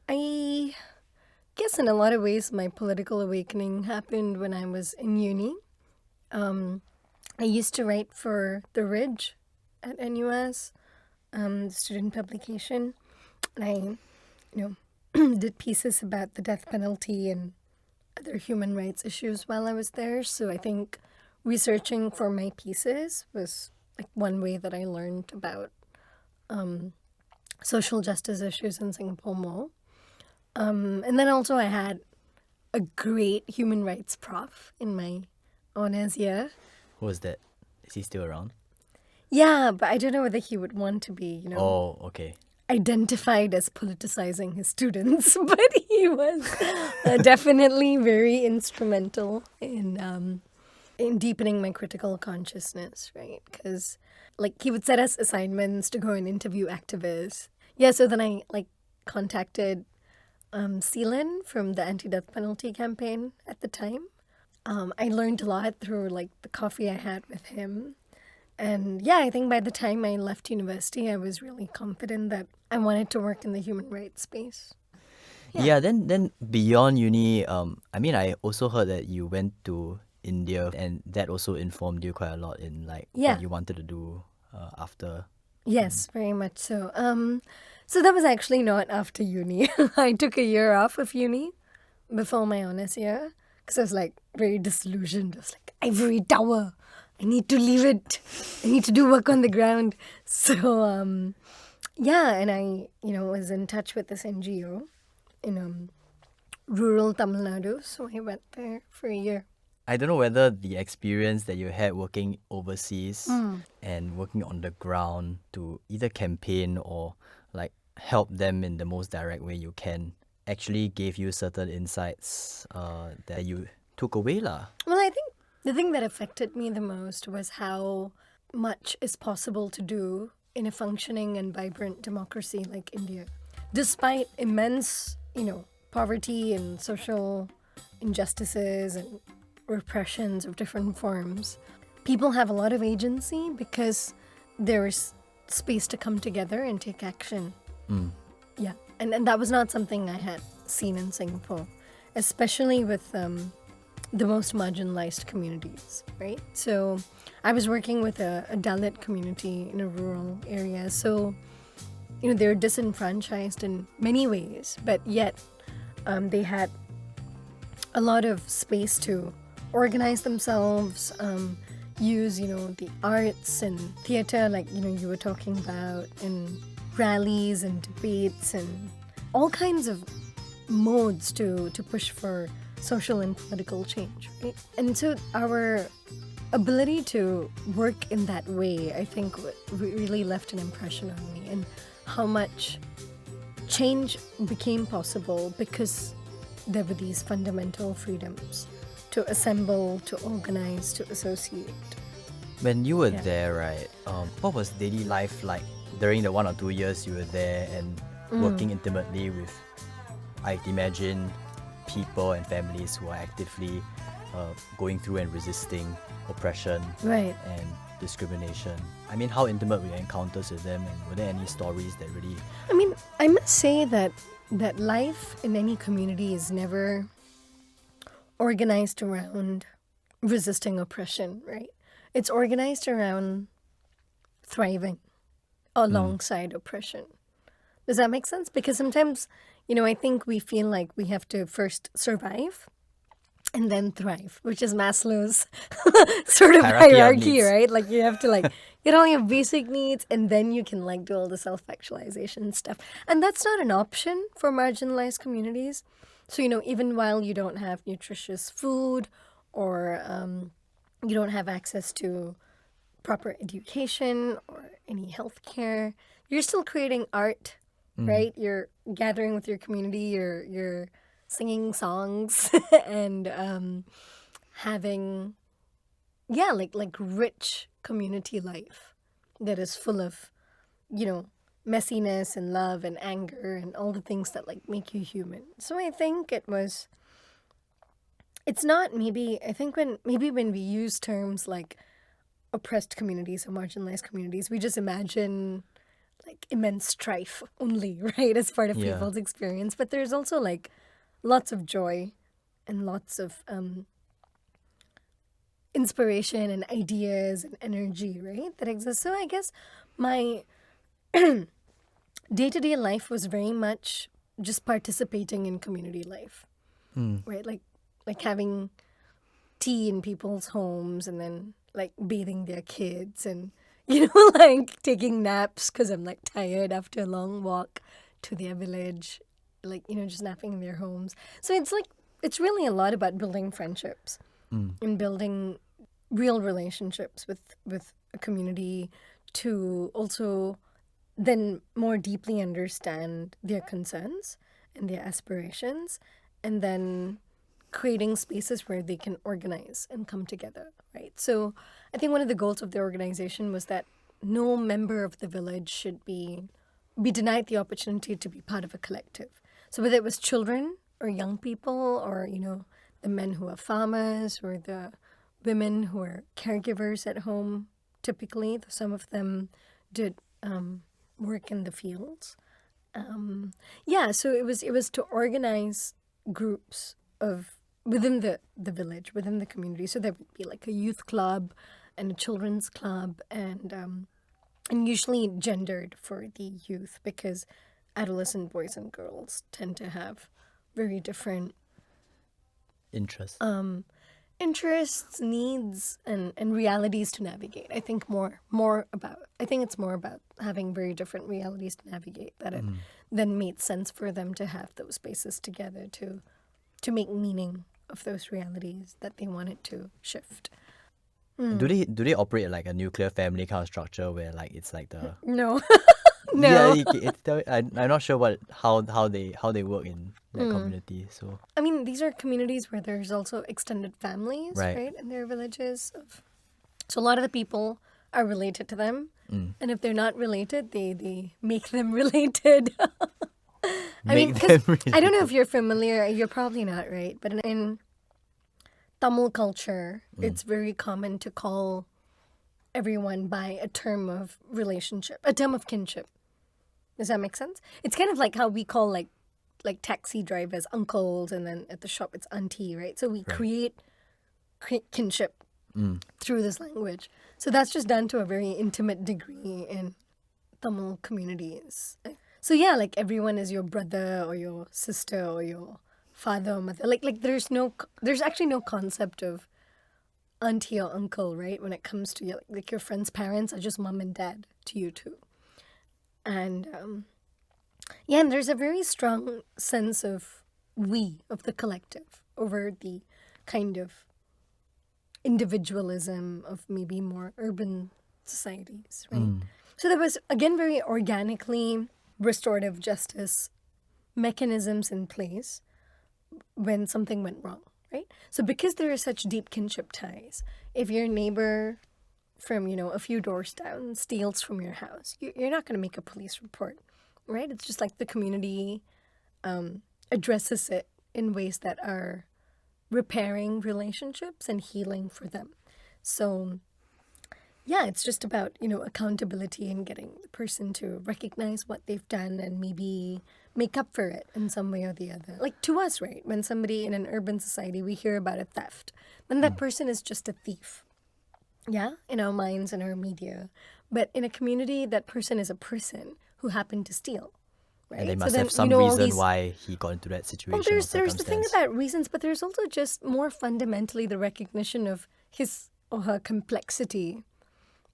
I guess in a lot of ways my political awakening happened when I was in uni. I used to write for The Ridge at NUS, student publication, and I, did pieces about the death penalty and other human rights issues while I was there. So I think researching for my pieces was like one way that I learned about social justice issues in Singapore more. And then also I had a great human rights prof in my honors year. Who was that? Is he still around? Yeah, but I don't know whether he would want to be, Oh, okay. identified as politicizing his students, but he was definitely very instrumental in deepening my critical consciousness, right? Because he would set us assignments to go and interview activists. Yeah, so then I contacted Seelan from the anti-death penalty campaign at the time. I learned a lot through the coffee I had with him. And yeah, I think by the time I left university, I was really confident that I wanted to work in the human rights space. Yeah, then beyond uni, I also heard that you went to India, and that also informed you quite a lot in what you wanted to do after. Yes, very much so. So that was actually not after uni. I took a year off of uni before my honors year because I was very disillusioned. I was like, ivory tower, I need to leave it. I need to do work on the ground. So and I was in touch with this NGO in rural Tamil Nadu. So I went there for a year. I don't know whether the experience that you had working overseas and working on the ground to either campaign or help them in the most direct way you can actually gave you certain insights that you took away lah. Well, I think the thing that affected me the most was how much is possible to do in a functioning and vibrant democracy like India. Despite immense, poverty and social injustices and repressions of different forms, people have a lot of agency because there is space to come together and take action. Yeah, and that was not something I had seen in Singapore, especially with the most marginalized communities, right? So I was working with a Dalit community in a rural area, so they're disenfranchised in many ways, but yet they had a lot of space to organize themselves, use the arts and theater you were talking about, and rallies and debates and all kinds of modes to push for social and political change, right? And so our ability to work in that way, I think, really left an impression on me, and how much change became possible because there were these fundamental freedoms to assemble, to organize, to associate. When you were there, right, what was daily life like during the 1 or 2 years you were there and working intimately with, I imagine, people and families who are actively going through and resisting oppression Right. and discrimination? I mean, how intimate were your encounters with them, and were there any stories that really... I must say that life in any community is never organized around resisting oppression, right? It's organized around thriving alongside oppression. Does that make sense? Because sometimes, I think we feel like we have to first survive and then thrive, which is Maslow's sort of hierarchy, right? You have to get all your basic needs, and then you can do all the self-actualization stuff. And that's not an option for marginalized communities. So, even while you don't have nutritious food or you don't have access to proper education or any health care, you're still creating art, right? You're gathering with your community, you're singing songs and having rich community life that is full of messiness and love and anger and all the things that make you human. So I think it's not maybe, I think when we use terms like oppressed communities or marginalized communities, we just imagine like immense strife only, right, as part of Yeah. people's experience. But there's also like lots of joy and lots of inspiration and ideas and energy, right, that exists. So I guess my day-to-day life was very much just participating in community life, right? Like having tea in people's homes and then like bathing their kids and like taking naps because I'm like tired after a long walk to their village, like just napping in their homes. So it's really a lot about building friendships and building real relationships with a community to also then more deeply understand their concerns and their aspirations, and then creating spaces where they can organize and come together, right? So I think one of the goals of the organization was that no member of the village should be denied the opportunity to be part of a collective. So whether it was children or young people or, the men who are farmers or the women who are caregivers at home, typically, some of them did work in the fields. So it was to organize groups within the village, within the community. So there would be like a youth club and a children's club, and usually gendered for the youth because adolescent boys and girls tend to have very different Interest. interests, needs, and realities to navigate. I think it's more about having very different realities to navigate that it then made sense for them to have those spaces together to make meaning of those realities that they wanted to shift. Do they operate like a nuclear family kind of structure where like it's like the No. yeah, No. I'm not sure how they work in that community. So I mean, these are communities where there's also extended families, Right. right, in their villages. So a lot of the people are related to them. And if they're not related, they make them related. I mean, 'cause I don't know if you're familiar. You're probably not, right? But in Tamil culture, it's very common to call everyone by a term of relationship, a term of kinship. Does that make sense? It's kind of like how we call like taxi drivers uncles, and then at the shop it's auntie, right? So we create kinship through this language. So that's just done to a very intimate degree in Tamil communities. So yeah, like everyone is your brother or your sister or your father or mother. Like there's actually no concept of auntie or uncle, right? When it comes to your friend's parents are just mom and dad to you too. And and there's a very strong sense of the collective over the kind of individualism of maybe more urban societies, right? So there was, again, very organically restorative justice mechanisms in place when something went wrong, right? So because there are such deep kinship ties, if your neighbor from, a few doors down steals from your house, you're not going to make a police report, right? It's just like the community addresses it in ways that are repairing relationships and healing for them. So yeah, it's just about, accountability and getting the person to recognize what they've done and maybe make up for it in some way or the other. Like to us, right? When somebody in an urban society, we hear about a theft, then that person is just a thief. Yeah, in our minds and our media. But in a community, that person is a person who happened to steal. Right? and they So must then, have some reason why he got into that situation. Well, or there's the thing circumstance. about reasons, but there's also just more fundamentally the recognition of his or her complexity,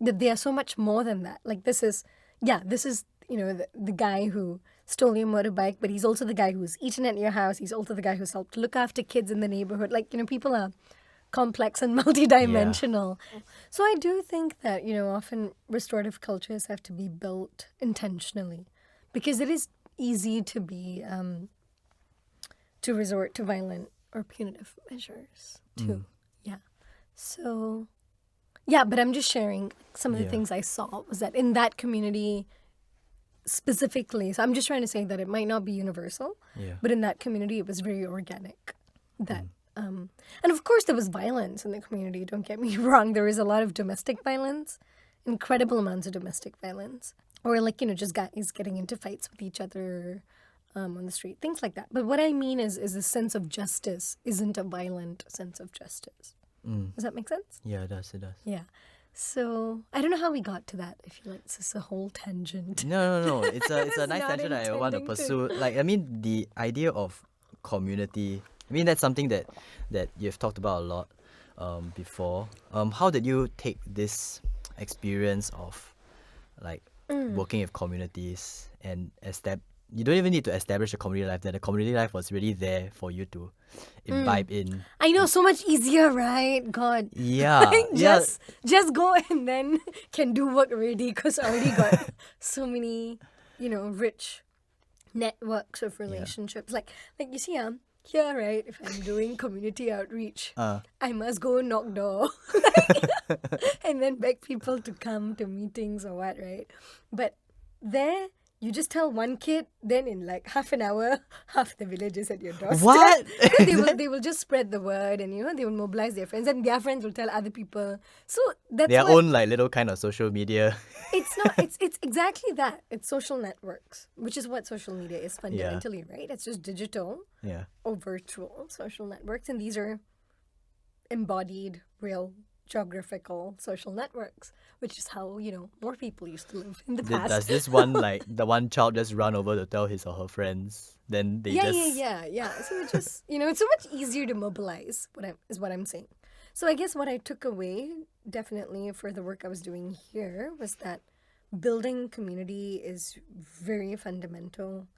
that they are so much more than that. Like this is the guy who stole your motorbike, but he's also the guy who's eaten at your house. He's also the guy who's helped look after kids in the neighborhood. Like, people are complex and multidimensional. So I do think that, often restorative cultures have to be built intentionally, because it is easy to be to resort to violent or punitive measures too. Yeah. So yeah, but I'm just sharing some of the Yeah. things I saw was that in that community specifically. So I'm just trying to say that it might not be universal, Yeah. but in that community it was very organic. That and of course there was violence in the community, don't get me wrong. There was a lot of domestic violence, incredible amounts of domestic violence. or like, just guys getting into fights with each other on the street, things like that. But what I mean is a sense of justice isn't a violent sense of justice. Does that make sense? Yeah, it does. Yeah. So I don't know how we got to that. I feel like this is a whole tangent. No. It's a nice not tangent I want to intending to. pursue. Like, I mean, the idea of community. I mean, that's something that you've talked about a lot before. How did you take this experience of like working with communities and you don't even need to establish a community life. That the community life was really there for you to imbibe in. I know, so much easier, right? God. Yeah. Like, just go and then can do work already because I already got so many, rich networks of relationships. Like you see, here, right, if I'm doing community outreach, I must go knock door and then beg people to come to meetings or what, right? But there, you just tell one kid, then in like half an hour, half the village is at your doorstep. What? They will just spread the word, and they will mobilize their friends, and their friends will tell other people. So that's Their own like little kind of social media. It's not. It's exactly that. It's social networks, which is what social media is fundamentally, right? It's just digital or virtual social networks, and these are embodied, real, geographical social networks, which is how more people used to live in the past. Does this one the one child just run over to tell his or her friends? Then they yeah. So it just it's so much easier to mobilize. What I'm saying. So I guess what I took away definitely for the work I was doing here was that building community is very fundamental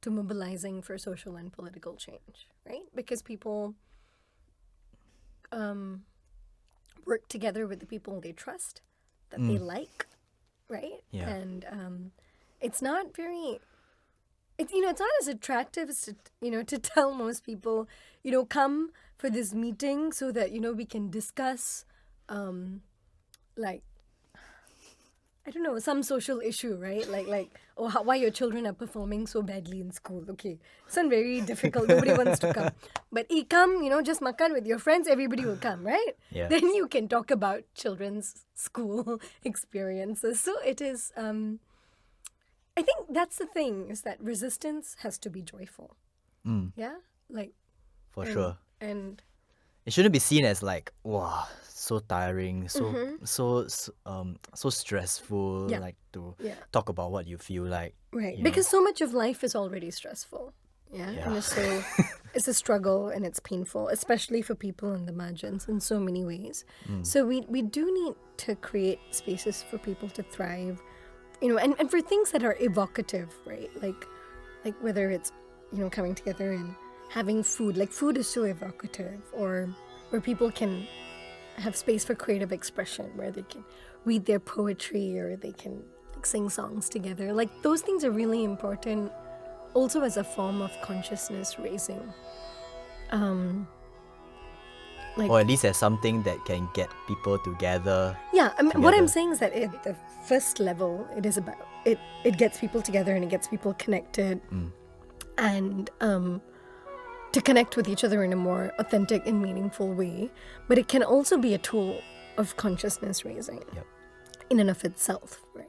to mobilizing for social and political change, right? Because people work together with the people they trust, that they like, right? Yeah. And it's not very, it's not as attractive as to tell most people, come for this meeting so that we can discuss, like, I don't know, some social issue, right? Like why your children are performing so badly in school. Okay, it's not very difficult. Nobody wants to come. But come, just makan with your friends, everybody will come, right? Yeah. Then you can talk about children's school experiences. So it is, I think that's the thing, is that resistance has to be joyful. Yeah? Like. For sure. And it shouldn't be seen as like, wow, so tiring, so stressful, like to talk about what you feel like. Right, because so much of life is already stressful. Yeah. And so it's a struggle and it's painful, especially for people in the margins in so many ways. So we do need to create spaces for people to thrive, and for things that are evocative, right? Like whether it's, coming together and having food. Like food is so evocative, or where people can have space for creative expression, where they can read their poetry or they can sing songs together. Like those things are really important also as a form of consciousness raising. Or at least as something that can get people together. Yeah, what I'm saying is that at the first level, it is about, it gets people together and it gets people connected. And to connect with each other in a more authentic and meaningful way. But it can also be a tool of consciousness raising in and of itself, right?